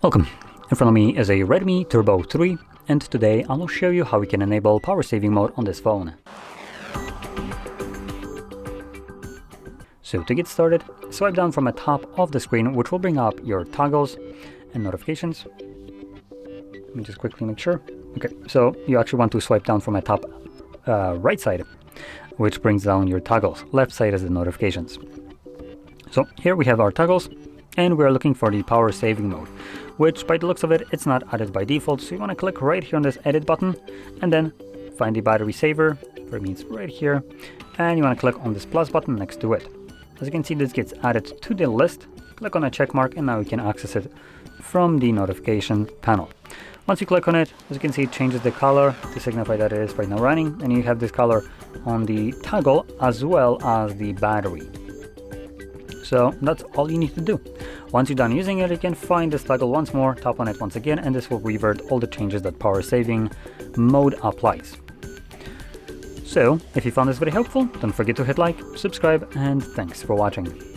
Welcome. In front of me is a Redmi Turbo 3, and today I will show you how we can enable power saving mode on this phone. So to get started, swipe down from the top of the screen, which will bring up your toggles and notifications. Let me just quickly make sure. Okay, so you actually want to swipe down from the top right side, which brings down your toggles. Left side is the notifications. So here we have our toggles, and we are looking for the power saving mode, which by the looks of it, it's not added by default. So you want to click right here on this edit button, and then find the battery saver, where it means right here, and you want to click on this plus button next to it. As you can see, this gets added to the list. Click on a check mark, and now you can access it from the notification panel. Once you click on it, as you can see, it changes the color to signify that it is right now running, and you have this color on the toggle as well as the battery. So that's all you need to do. Once you're done using it, you can find this toggle once more, tap on it once again, and this will revert all the changes that power saving mode applies. So if you found this video helpful, don't forget to hit like, subscribe, and thanks for watching.